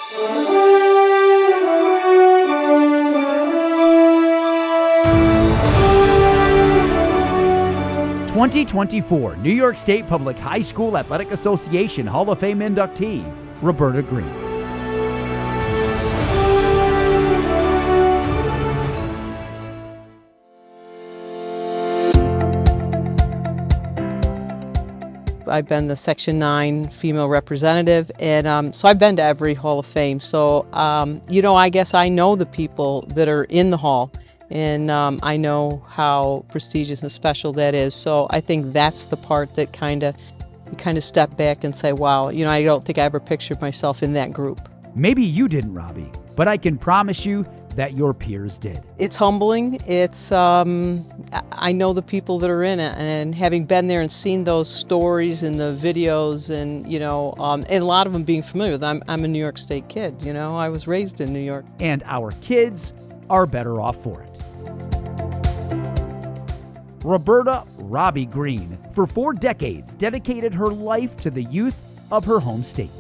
...2024 New York State Public High School Athletic Association Hall of Fame inductee, Robbie Greene. I've been the Section 9 female representative, and so I've been to every Hall of Fame. So, I guess I know the people that are in the Hall, and I know how prestigious and special that is. So I think that's the part that you kind of step back and say, wow, I don't think I ever pictured myself in that group. Maybe you didn't, Robbie, but I can promise you that your peers did. It's humbling. It's I know the people that are in it, and having been there and seen those stories and the videos, and and a lot of them being familiar with them. I'm a New York State kid. I was raised in New York, and our kids are better off for it. Robbie Greene, for 4 decades, dedicated her life to the youth of her home state.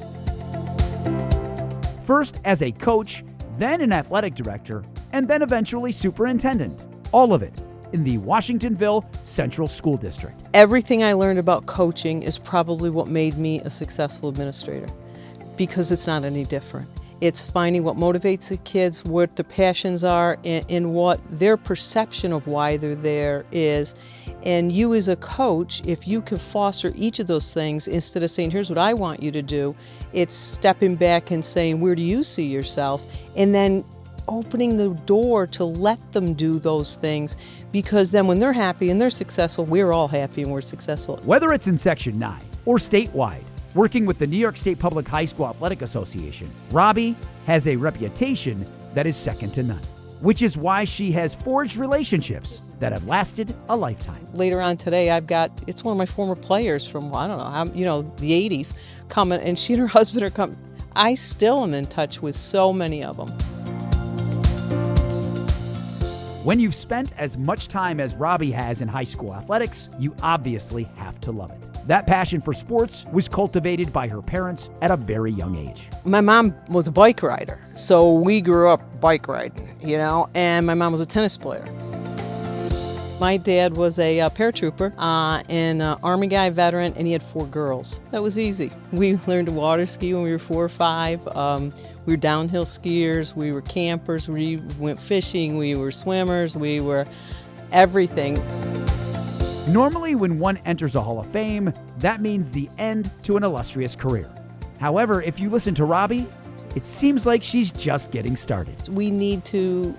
First as a coach, then an athletic director, and then eventually superintendent. All of it in the Washingtonville Central School District. Everything I learned about coaching is probably what made me a successful administrator, because it's not any different. It's finding what motivates the kids, what their passions are, and what their perception of why they're there is. And you as a coach, if you can foster each of those things, instead of saying, here's what I want you to do, it's stepping back and saying, where do you see yourself? And then opening the door to let them do those things, because then when they're happy and they're successful, we're all happy and we're successful. Whether it's in Section 9 or statewide, working with the New York State Public High School Athletic Association, Robbie has a reputation that is second to none, which is why she has forged relationships that have lasted a lifetime. Later on today, it's one of my former players from, the 80s coming, and she and her husband are coming. I still am in touch with so many of them. When you've spent as much time as Robbie has in high school athletics, you obviously have to love it. That passion for sports was cultivated by her parents at a very young age. My mom was a bike rider, so we grew up bike riding, and my mom was a tennis player. My dad was a paratrooper and an Army guy veteran, and he had 4 girls. That was easy. We learned to water ski when we were 4 or 5. We were downhill skiers, we were campers, we went fishing, we were swimmers, we were everything. Normally, when one enters a Hall of Fame, that means the end to an illustrious career. However, if you listen to Robbie, it seems like she's just getting started. We need to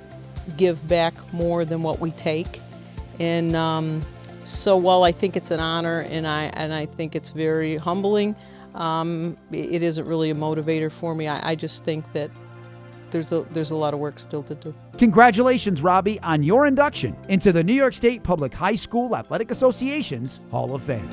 give back more than what we take. And so while I think it's an honor and I think it's very humbling, it isn't really a motivator for me. I just think that there's a lot of work still to do. Congratulations, Robbie, on your induction into the New York State Public High School Athletic Association's Hall of Fame.